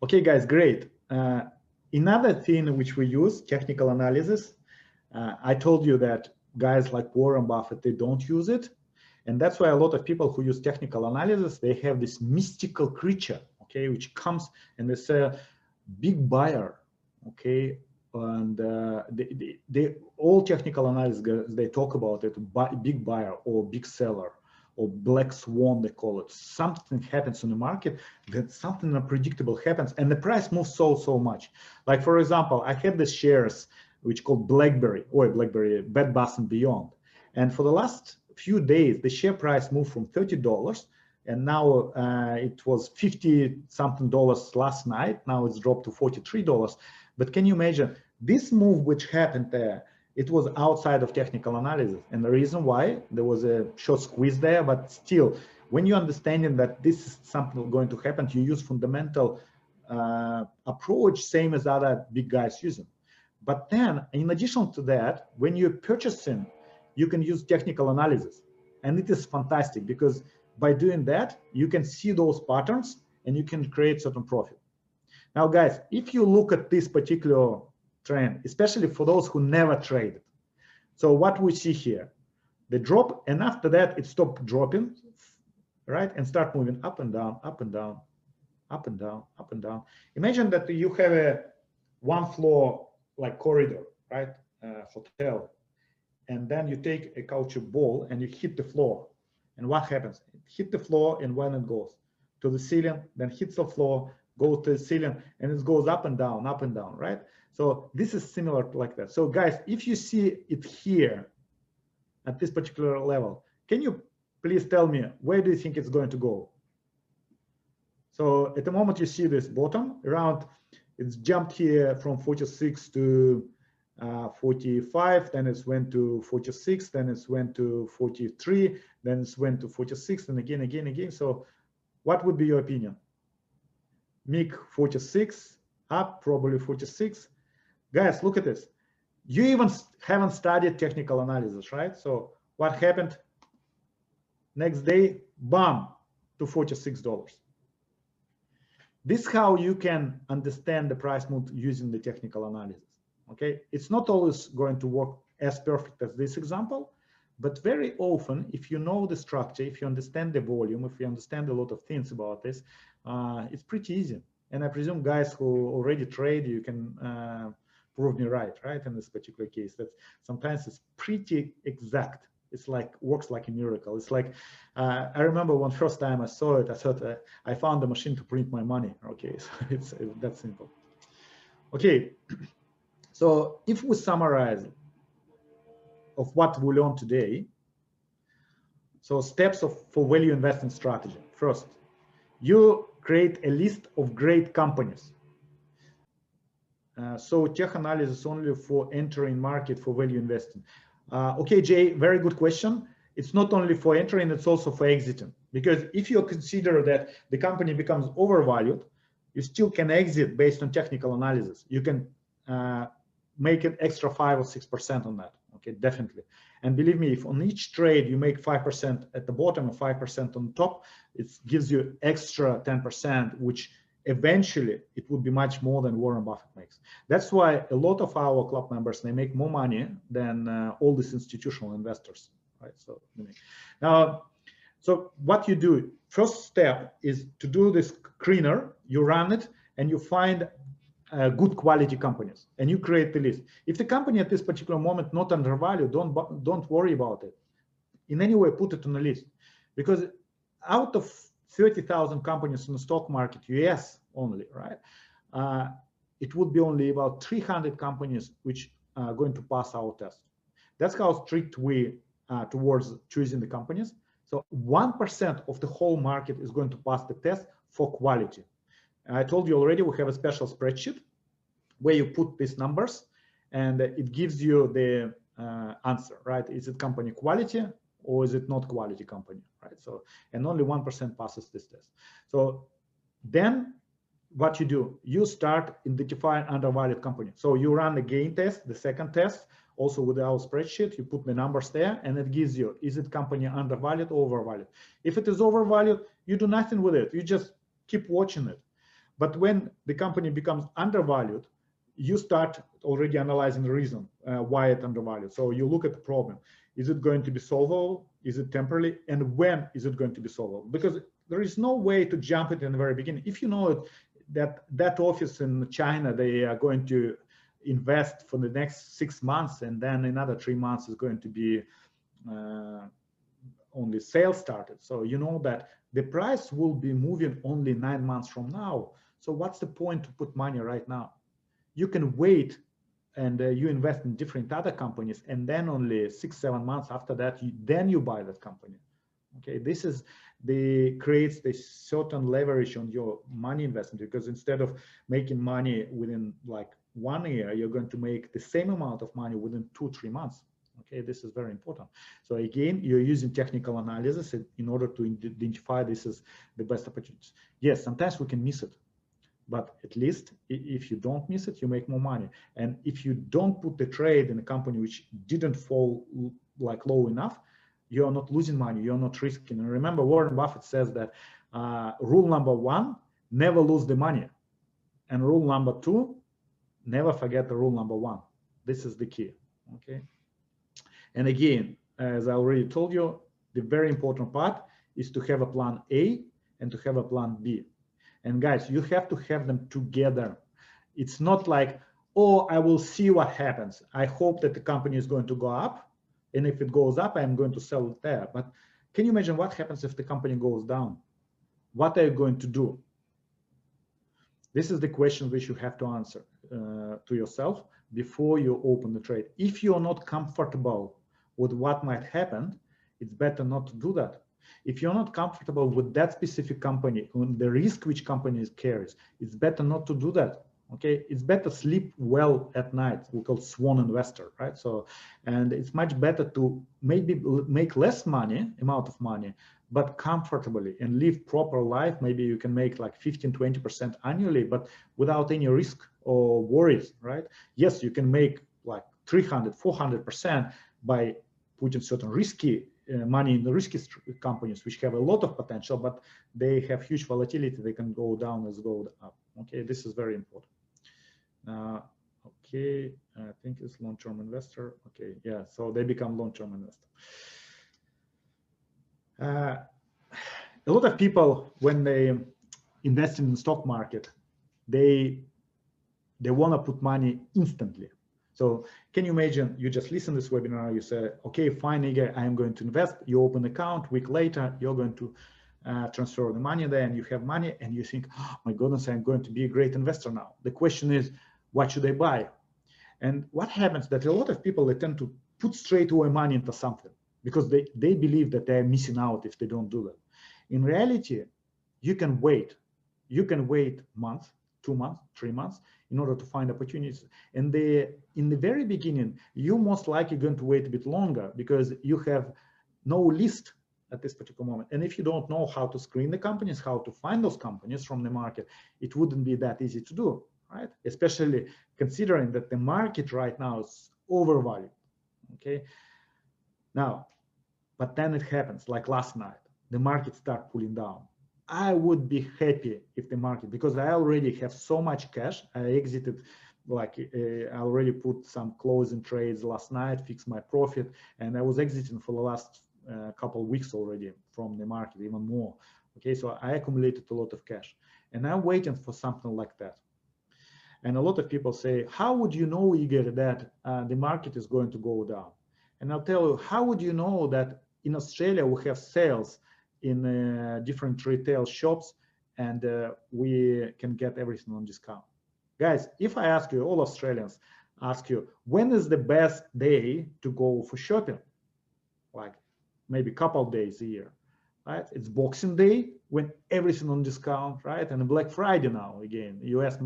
Okay, guys, great. Another thing which we use, technical analysis. I told you that guys like Warren Buffett, they don't use it. And that's why a lot of people who use technical analysis, they have this mystical creature, okay, which comes and they say, big buyer, okay, and they all technical analysis, they talk about it, big buyer or big seller or black swan, they call it. Something happens in the market, that something unpredictable happens, and the price moves so much. Like, for example, I had the shares which called BlackBerry, Bed Bath and Beyond, and for the last few days, the share price moved from $30, and now it was 50 something dollars last night. Now it's dropped to $43. But can you imagine this move which happened there? It was outside of technical analysis, and the reason why, there was a short squeeze there, but still, when you're understanding that this is something going to happen, you use fundamental approach, same as other big guys using. But then, in addition to that, when you're purchasing, you can use technical analysis, and it is fantastic because by doing that, you can see those patterns and you can create certain profit. Now, guys, if you look at this particular trend, especially for those who never traded, so what we see here, the drop, and after that, it stopped dropping, right, and start moving up and down, up and down, up and down, up and down. Imagine that you have a one floor like corridor, right, hotel, and then you take a caoutchouc ball and you hit the floor. And what happens? It hit the floor, and when it goes to the ceiling, then hits the floor, goes to the ceiling, and it goes up and down, right? So this is similar like that. So guys, if you see it here at this particular level, can you please tell me where do you think it's going to go? So at the moment you see this bottom around, it's jumped here from 46 to 45, then it went to 46, then it went to 43, then it went to 46, and again. So what would be your opinion? MIG 46, up, probably 46. Guys, look at this. You even haven't studied technical analysis, right? So what happened? Next day, bam, to $46. This is how you can understand the price move using the technical analysis. Okay, it's not always going to work as perfect as this example, but very often, if you know the structure, if you understand the volume, if you understand a lot of things about this, it's pretty easy. And I presume guys who already trade, you can prove me right in this particular case, that sometimes it's pretty exact. It's like, works like a miracle. It's like, I remember when first time I saw it, I thought I found a machine to print my money. Okay, so it's that simple. Okay. So if we summarize of what we learned today, so steps for value investing strategy. First, you create a list of great companies. So tech analysis only for entering market for value investing. Okay, Jay, very good question. It's not only for entering, it's also for exiting. Because if you consider that the company becomes overvalued, you still can exit based on technical analysis. You can make an extra 5 or 6% on that. Okay, definitely. And believe me, if on each trade you make 5% at the bottom and 5% on top, it gives you extra 10%, which eventually it would be much more than Warren Buffett makes. That's why a lot of our club members, they make more money than all these institutional investors, right? So now, so what you do, first step is to do this screener, you run it and you find good quality companies and you create the list. If the company at this particular moment not undervalued, don't worry about it. In any way, put it on the list, because out of 30,000 companies in the stock market, US only, right? It would be only about 300 companies which are going to pass our test. That's how strict we are towards choosing the companies. So 1% of the whole market is going to pass the test for quality. I told you already, we have a special spreadsheet where you put these numbers and it gives you the answer, right? Is it company quality or is it not quality company, right? So, and only 1% passes this test. So then what you do, you start identifying undervalued company. So you run the gain test, the second test, also with our spreadsheet, you put the numbers there and it gives you, is it company undervalued or overvalued? If it is overvalued, you do nothing with it. You just keep watching it. But when the company becomes undervalued, you start already analyzing the reason why it's undervalued. So you look at the problem. Is it going to be solvable? Is it temporary? And when is it going to be solvable? Because there is no way to jump it in the very beginning. If you know that office in China, they are going to invest for the next 6 months, and then another 3 months is going to be only sales started. So you know that the price will be moving only 9 months from now. So what's the point to put money right now? You can wait and you invest in different other companies, and then only 6-7 months after that, then you buy that company. Okay, this is creates a certain leverage on your money investment, because instead of making money within like 1 year, you're going to make the same amount of money within 2-3 months. Okay, this is very important. So again, you're using technical analysis in order to identify this is the best opportunities. Yes, sometimes we can miss it, but at least if you don't miss it, you make more money. And if you don't put the trade in a company which didn't fall like low enough, you are not losing money, you're not risking. And remember, Warren Buffett says that rule number 1, never lose the money. And rule number 2, never forget the rule number 1. This is the key, okay? And again, as I already told you, the very important part is to have a plan A and to have a plan B. And guys, you have to have them together. It's not like, oh, I will see what happens. I hope that the company is going to go up. And if it goes up, I'm going to sell it there. But can you imagine what happens if the company goes down? What are you going to do? This is the question which you have to answer to yourself before you open the trade. If you're not comfortable with what might happen, it's better not to do that. If you're not comfortable with that specific company, on the risk which company carries, it's better not to do that. Okay, it's better sleep well at night. We call swan investor, right? So, and it's much better to maybe make less money, amount of money, but comfortably and live proper life. Maybe you can make like 15-20% annually, but without any risk or worries, right? Yes, you can make like 300-400% by putting certain risky money in the risky companies which have a lot of potential, but they have huge volatility. They can go down as go up. Okay, this is very important. Okay, I think it's long-term investor. Okay, yeah, so they become long-term investor. A lot of people, when they invest in the stock market, they want to put money instantly. So can you imagine, you just listen to this webinar, you say, okay, fine, Igor, I am going to invest. You open an account, week later, you're going to transfer the money there, and you have money, and you think, oh my goodness, I'm going to be a great investor now. The question is, what should I buy? And what happens that a lot of people, they tend to put straight away money into something because they believe that they're missing out if they don't do that. In reality, you can wait. You can wait months, 2 months, 3 months in order to find opportunities. And in the very beginning, you're most likely going to wait a bit longer because you have no list at this particular moment. And if you don't know how to screen the companies, how to find those companies from the market, it wouldn't be that easy to do, right? Especially considering that the market right now is overvalued, okay? Now, but then it happens, like last night, the market start pulling down. I would be happy if the market, because I already have so much cash, I exited, like I already put some closing trades last night, fixed my profit, and I was exiting for the last couple of weeks already from the market, even more. Okay, so I accumulated a lot of cash, and I'm waiting for something like that. And a lot of people say, how would you know, Igor, that the market is going to go down? And I'll tell you, how would you know that in Australia we have sales in different retail shops and we can get everything on discount? Guys, if I ask you, all Australians ask you, when is the best day to go for shopping? Like maybe a couple of days a year, right? It's Boxing Day when everything on discount, right? And Black Friday now, again, US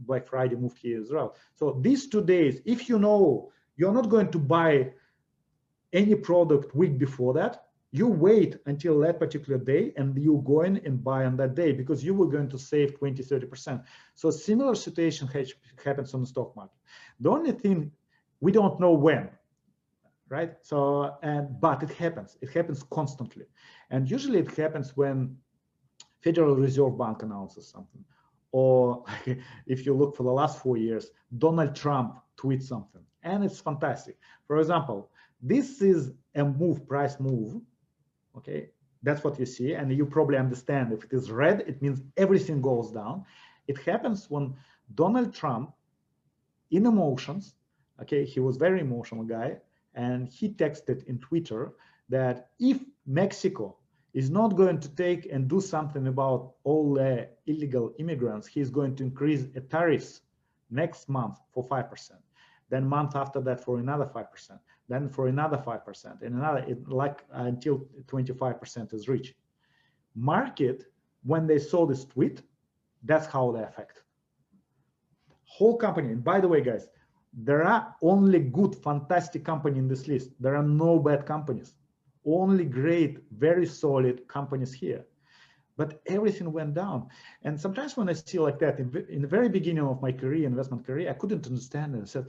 Black Friday moved here as well. So these 2 days, if you know you're not going to buy any product week before that, you wait until that particular day and you go in and buy on that day because you were going to save 20-30%. So similar situation happens on the stock market. The only thing, we don't know when, right? So, but it happens constantly. And usually it happens when Federal Reserve Bank announces something. Or if you look for the last 4 years, Donald Trump tweets something, and it's fantastic. For example, this is a move, price move, okay? That's what you see, and you probably understand if it is red, it means everything goes down. It happens when Donald Trump, in emotions, okay, he was very emotional guy, and he texted in Twitter that if Mexico is not going to take and do something about all illegal immigrants, he's going to increase the tariffs next month for 5%, then month after that for another 5%, then for another 5%, and another, until 25% is reached. Market, when they saw this tweet, that's how they affect whole company. And by the way, guys, there are only good, fantastic companies in this list. There are no bad companies, only great, very solid companies here. But everything went down. And sometimes when I see like that, in the very beginning of my career, investment career, I couldn't understand it. I said,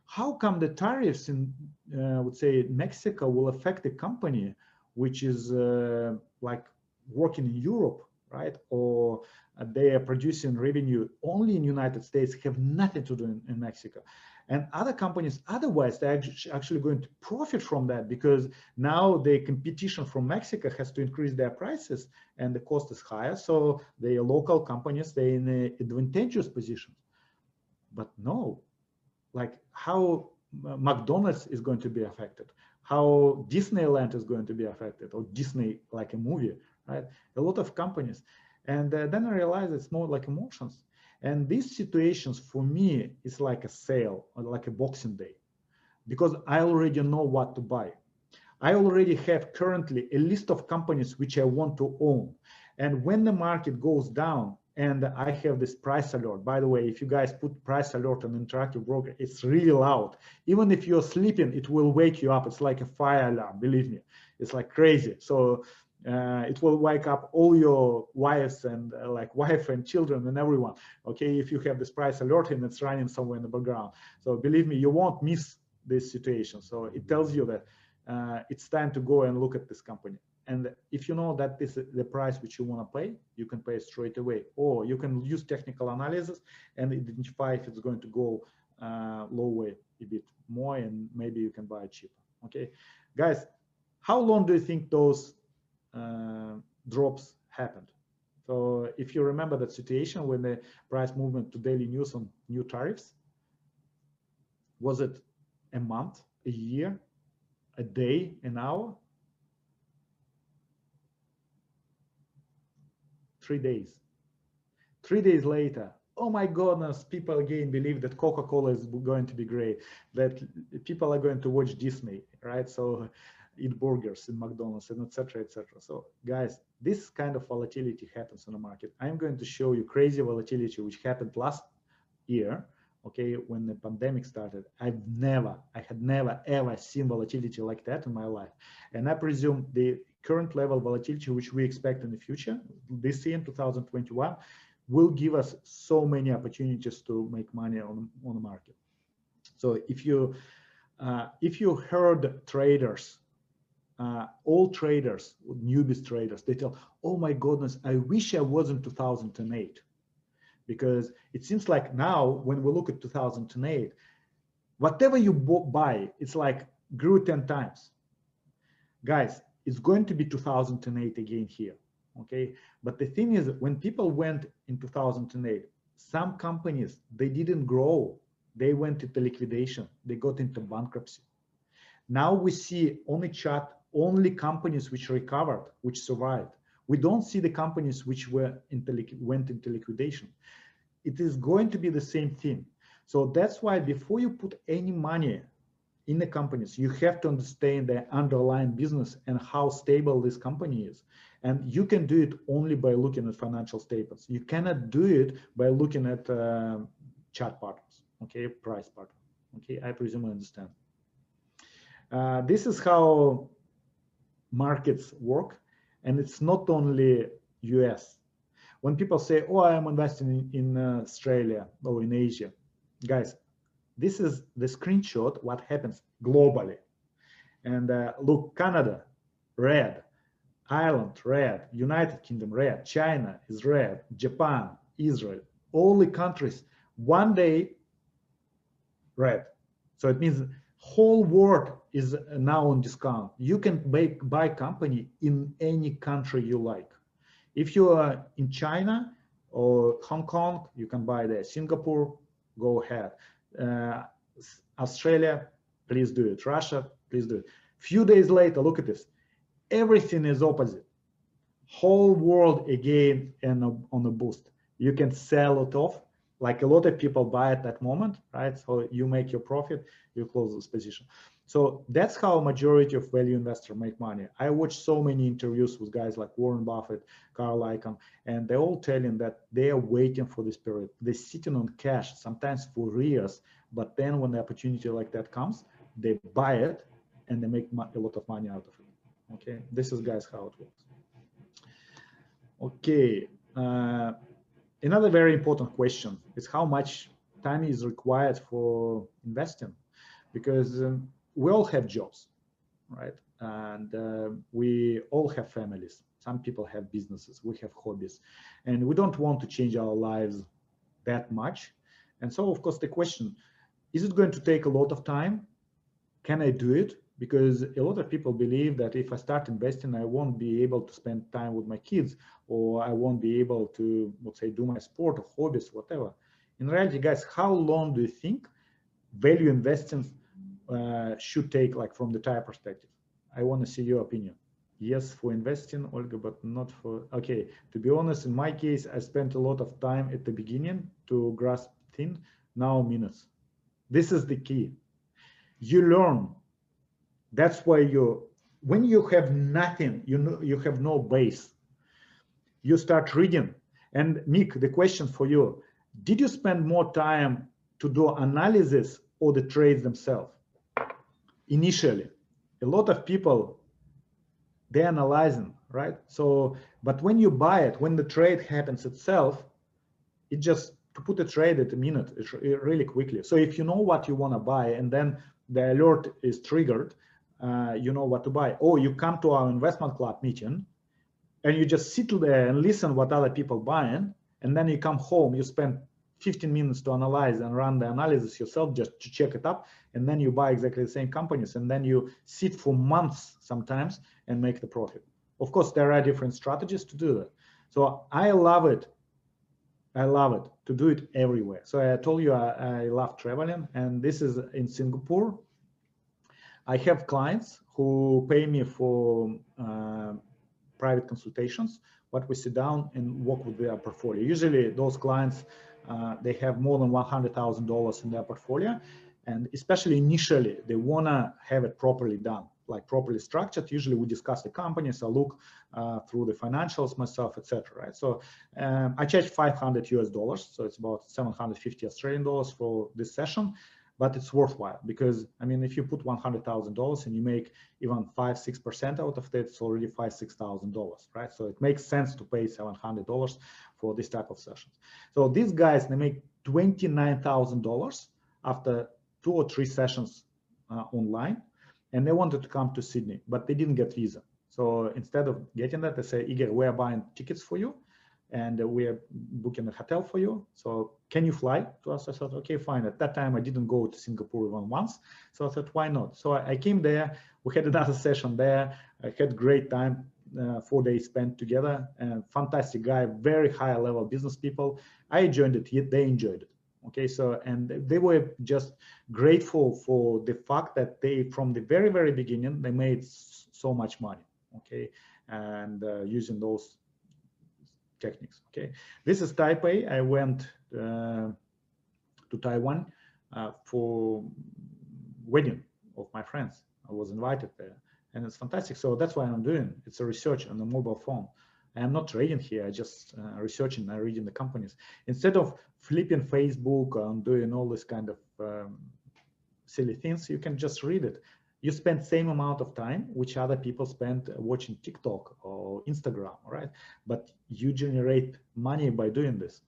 how come the tariffs in, I would say, Mexico will affect a company which is like working in Europe, right? Or they are producing revenue only in United States, have nothing to do in Mexico. And other companies, otherwise, they're actually going to profit from that, because now the competition from Mexico has to increase their prices and the cost is higher. So the local companies, they're in an advantageous position. But no, like how McDonald's is going to be affected, how Disneyland is going to be affected, or Disney like a movie, right? A lot of companies. And then I realized it's more like emotions. And these situations for me is like a sale or like a Boxing Day, because I already know what to buy. I already have currently a list of companies which I want to own. And when the market goes down and I have this price alert, by the way, if you guys put price alert on Interactive Broker, it's really loud. Even if you're sleeping, it will wake you up. It's like a fire alarm, believe me. It's like crazy. So it will wake up all your wives and like wife and children and everyone, okay, if you have this price alert and it's running somewhere in the background. So believe me, you won't miss this situation. So it tells you that it's time to go and look at this company. And if you know that this is the price which you want to pay, you can pay straight away, or you can use technical analysis and identify if it's going to go lower a bit more, and maybe you can buy it cheaper. Okay, guys, how long do you think those drops happened? So if you remember that situation when the price movement to daily news on new tariffs, was it a month, a year, a day, an hour? 3 days. 3 days later, oh my goodness, people again believe that Coca-Cola is going to be great, that people are going to watch Disney, right? So eat burgers in McDonald's and etc., etc. So guys, this kind of volatility happens on the market. I'm going to show you crazy volatility which happened last year, okay, when the pandemic started. I had never ever seen volatility like that in my life. And I presume the current level of volatility which we expect in the future, this year in 2021, will give us so many opportunities to make money on the market. So if you heard traders, all traders, newbies traders, they tell, oh my goodness, I wish I was in 2008. Because it seems like now when we look at 2008, whatever you buy, it's like grew 10 times. Guys, it's going to be 2008 again here, okay? But the thing is, when people went in 2008, some companies, they didn't grow. They went into liquidation. They got into bankruptcy. Now we see on the chart only companies which recovered, which survived. We don't see the companies which went into liquidation. It is going to be the same thing. So that's why before you put any money in the companies, you have to understand the underlying business and how stable this company is. And you can do it only by looking at financial statements. You cannot do it by looking at chart patterns, okay, price pattern. Okay, I presume you understand. This is how markets work, and it's not only US. When people say, oh, I'm investing in Australia or in Asia, guys, this is the screenshot, what happens globally. And look, Canada, red, Ireland, red. United Kingdom, red. China is red. Japan, Israel, all the countries, one day, red. So it means whole world is now on discount. You can buy company in any country you like. If you are in China or Hong Kong, you can buy there. Singapore, go ahead. Australia, please do it. Russia, please do it. Few days later, look at this. Everything is opposite. Whole world again and on a boost. You can sell it off. Like a lot of people buy at that moment, right? So you make your profit, you close this position. So that's how majority of value investors make money. I watch so many interviews with guys like Warren Buffett, Carl Icahn, and they're all telling that they are waiting for this period. They're sitting on cash, sometimes for years, but then when the opportunity like that comes, they buy it and they make a lot of money out of it. Okay, this is, guys, how it works. Okay, another very important question is how much time is required for investing, because we all have jobs, right? And we all have families. Some people have businesses, we have hobbies, and we don't want to change our lives that much. And so, of course, the question, is it going to take a lot of time? Can I do it? Because a lot of people believe that if I start investing, I won't be able to spend time with my kids, or I won't be able to, let's say, do my sport or hobbies, whatever. In reality, guys, how long do you think value investing should take, like from the time perspective? I want to see your opinion. Yes, for investing, Olga, but not for, okay, to be honest, in my case, I spent a lot of time at the beginning to grasp things, now minutes. This is the key. You learn. That's why when you have nothing, you have no base, you start reading. And Nick, the question for you, did you spend more time to do analysis or the trades themselves? Initially, a lot of people, they're analyzing, right? So, but when you buy it, when the trade happens itself, it just, to put a trade at a minute, it's really quickly. So if you know what you want to buy and then the alert is triggered, you know what to buy. Or you come to our investment club meeting and you just sit there and listen what other people buying, and then you come home, you spend 15 minutes to analyze and run the analysis yourself just to check it up, and then you buy exactly the same companies, and then you sit for months sometimes and make the profit. Of course, there are different strategies to do that. So I love it. I love it to do it everywhere. So I told you I love traveling, and this is in Singapore. I have clients who pay me for private consultations, but we sit down and work with their portfolio. Usually those clients, they have more than $100,000 in their portfolio. And especially initially, they want to have it properly done, like properly structured. Usually we discuss the companies, I look through the financials myself, etc. Right? So I charge $500 US, so it's about 750 Australian dollars for this session. But it's worthwhile, because I mean, if you put $100,000 and you make even 5-6% out of it, it's already $6,000, right? So it makes sense to pay $700 for this type of sessions. So these guys, they make $29,000 after 2 or 3 sessions online, and they wanted to come to Sydney, but they didn't get visa. So instead of getting that, they say, Igor, we're buying tickets for you, and we're booking a hotel for you. So can you fly to us? I thought, okay, fine. At that time, I didn't go to Singapore even once. So I thought, why not? So I came there. We had another session there. I had great time, 4 days spent together. And fantastic guy, very high level business people. I enjoyed it, yet they enjoyed it. Okay, so, and they were just grateful for the fact that they, from the very, very beginning, they made so much money. Okay, and using those techniques. Okay, this is Taipei. I went to Taiwan for wedding of my friends. I was invited there, and it's fantastic. So that's why I'm doing. It's a research on the mobile phone. I'm not trading here. I just researching and reading the companies instead of flipping Facebook and doing all this kind of silly things. You can just read it. You spend same amount of time which other people spend watching TikTok or Instagram, right? But you generate money by doing this.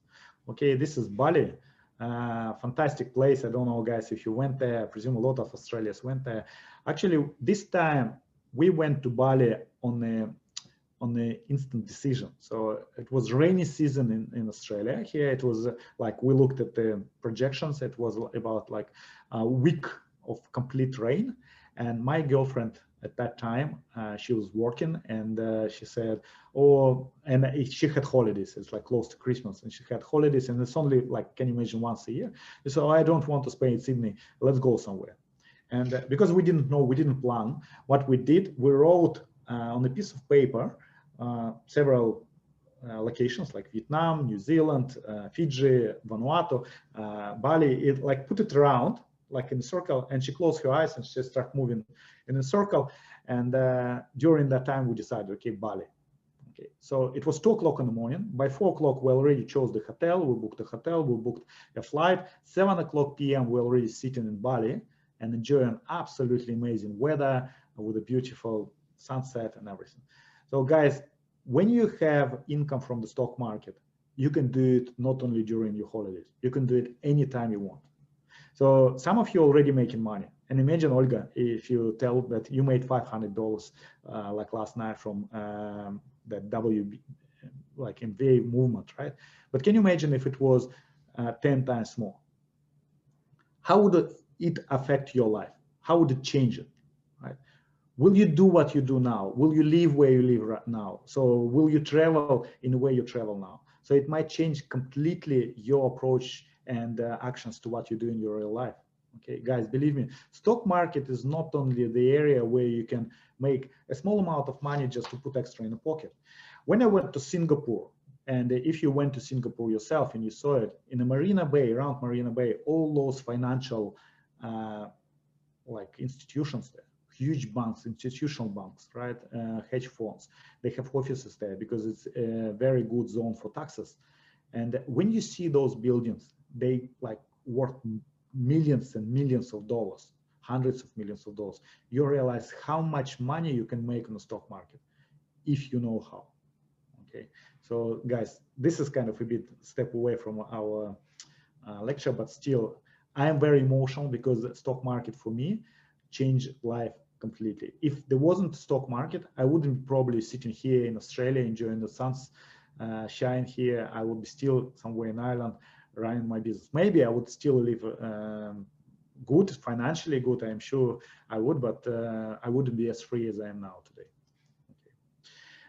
Okay, this is Bali, fantastic place. I don't know, guys, if you went there. I presume a lot of Australians went there. Actually, this time we went to Bali on a on the instant decision. So it was rainy season in Australia. Here it was like we looked at the projections. It was about like a week of complete rain. And my girlfriend at that time, she was working, and she said, oh, and she had holidays. It's like close to Christmas, and she had holidays, and it's only like, can you imagine, once a year. So I don't want to stay in Sydney. Let's go somewhere. And because we didn't know, we didn't plan, what we did, we wrote on a piece of paper several locations like Vietnam, New Zealand, Fiji, Vanuatu, Bali. It like put it around like in a circle, and she closed her eyes and she started moving in a circle. And during that time, we decided, okay, Bali. Okay, so it was 2 o'clock in the morning. By 4 o'clock, we already chose the hotel. We booked a hotel. We booked a flight. 7 o'clock p.m. we're already sitting in Bali and enjoying absolutely amazing weather with a beautiful sunset and everything. So guys, when you have income from the stock market, you can do it not only during your holidays, you can do it anytime you want. So some of you already making money. And imagine, Olga, if you tell that you made $500 like last night from that WB, like MVA movement, right? But can you imagine if it was 10 times more? How would it affect your life? How would it change it, right? Will you do what you do now? Will you live where you live right now? So will you travel in the way you travel now? So it might change completely your approach and actions to what you do in your real life. Okay, guys, believe me, stock market is not only the area where you can make a small amount of money just to put extra in the pocket. When I went to Singapore, and if you went to Singapore yourself and you saw it, in the Marina Bay, around Marina Bay, all those financial like institutions there, huge banks, institutional banks, right? Hedge funds, they have offices there because it's a very good zone for taxes. And when you see those buildings, they like worth millions and millions of dollars, hundreds of millions of dollars. You realize how much money you can make in the stock market if you know how. Okay, so guys, this is kind of a bit step away from our lecture, but still, I am very emotional because the stock market for me changed life completely. If there wasn't a stock market, I wouldn't be probably sitting here in Australia enjoying the sun's shine here. I would be still somewhere in Ireland running my business. Maybe I would still live good, financially good, I'm sure I would, but I wouldn't be as free as I am now today. Okay.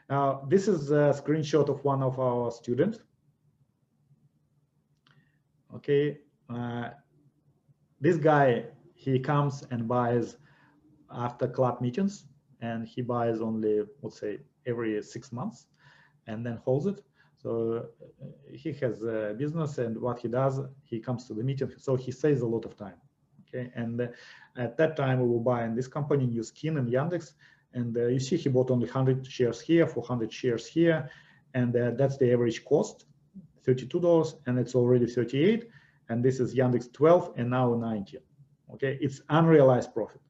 Now, this is a screenshot of one of our students. Okay, this guy, he comes and buys after club meetings, and he buys only, let's say, every 6 months and then holds it. So he has a business, and what he does, he comes to the meeting, so he saves a lot of time. Okay, and at that time we will buy in this company, New Skin and Yandex, and you see he bought only 100 shares here, 400 shares here, and that's the average cost, $32, and it's already 38, and this is Yandex 12 and now 19. Okay, it's unrealized profit.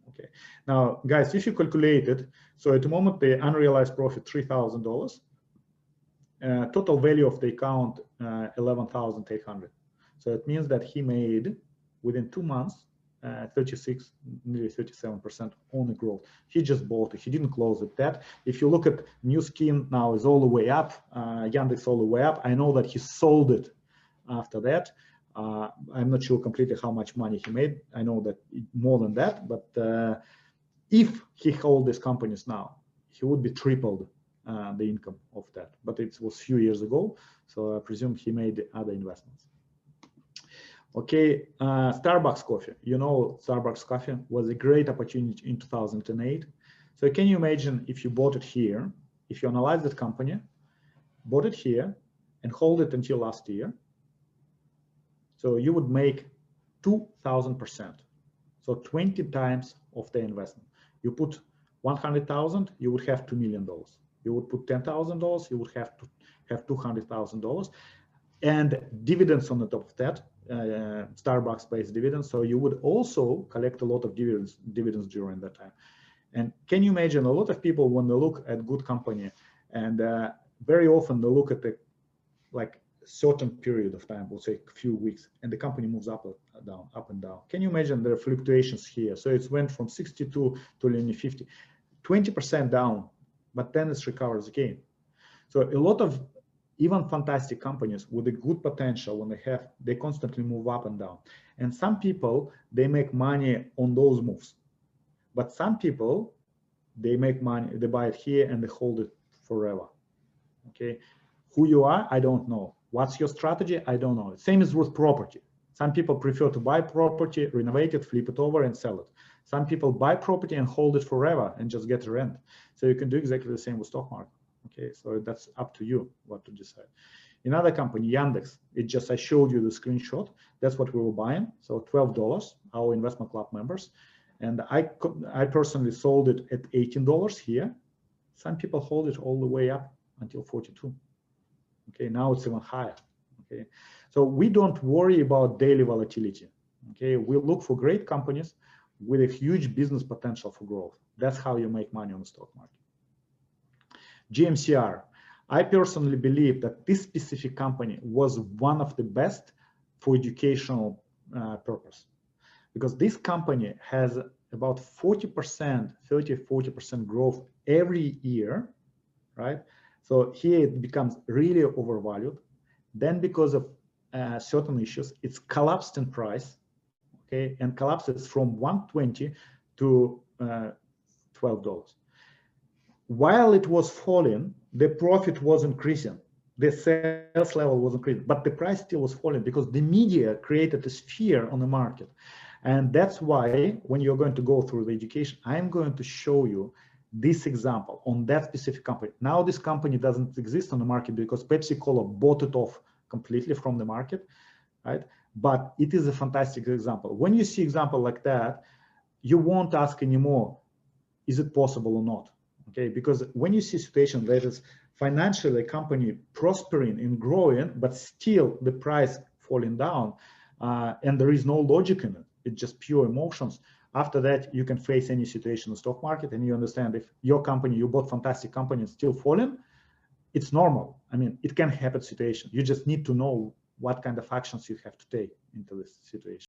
Okay, now guys, if you calculate it, so at the moment the unrealized profit $3,000. Total value of the account 11,800. So it means that he made within 2 months 36, nearly 37% on the growth. He just bought it. He didn't close it. That if you look at New Skin now is all the way up, Yandex all the way up. I know that he sold it after that. I'm not sure completely how much money he made. I know that more than that. But if he hold these companies now, he would be tripled the income of that, but it was a few years ago, so I presume he made other investments. Okay, Starbucks coffee. You know, Starbucks coffee was a great opportunity in 2008. So can you imagine if you bought it here, if you analyze that company, bought it here and hold it until last year, so you would make 2,000%. So 20 times of the investment. You put 100,000, you would have $2 million. You would put $10,000, you would have to have $200,000, and dividends on the top of that, Starbucks pays dividends. So you would also collect a lot of dividends during that time. And can you imagine, a lot of people, when they look at good company, and very often they look at the like certain period of time, we'll say a few weeks, and the company moves up and down, up and down. Can you imagine there are fluctuations here? So it went from 62 to only 50, 20% down but then it recovers again. So a lot of even fantastic companies with a good potential, when they constantly move up and down. And some people, they make money on those moves. But some people, they make money, they buy it here and they hold it forever. Okay, who you are, I don't know. What's your strategy? I don't know. Same as with property. Some people prefer to buy property, renovate it, flip it over, and sell it. Some people buy property and hold it forever and just get rent. So you can do exactly the same with stock market. Okay, so that's up to you what to decide. Another company, Yandex, I showed you the screenshot. That's what we were buying. So $12, our investment club members. And I personally sold it at $18 here. Some people hold it all the way up until 42. Okay, now it's even higher. Okay, so we don't worry about daily volatility. Okay, we look for great companies with a huge business potential for growth. That's how you make money on the stock market. GMCR. I personally believe that this specific company was one of the best for educational purpose, because this company has about 40%, 30-40% growth every year, right? So here it becomes really overvalued. Then because of certain issues, it's collapsed in price, okay, and collapses from $120 to $12. While it was falling, the profit was increasing, the sales level was increasing, but the price still was falling because the media created this fear on the market. And that's why when you're going to go through the education, I'm going to show you this example on that specific company. Now this company doesn't exist on the market because Pepsi-Cola bought it off completely from the market, right? But it is a fantastic example. When you see example like that, you won't ask anymore, is it possible or not? Okay, because when you see a situation that is financially a company prospering and growing, but still the price falling down, and there is no logic in it, it's just pure emotions. After that, you can face any situation in the stock market and you understand if your company, you bought fantastic company and still falling, it's normal. I mean, it can happen situation. You just need to know what kind of actions you have to take into this situation.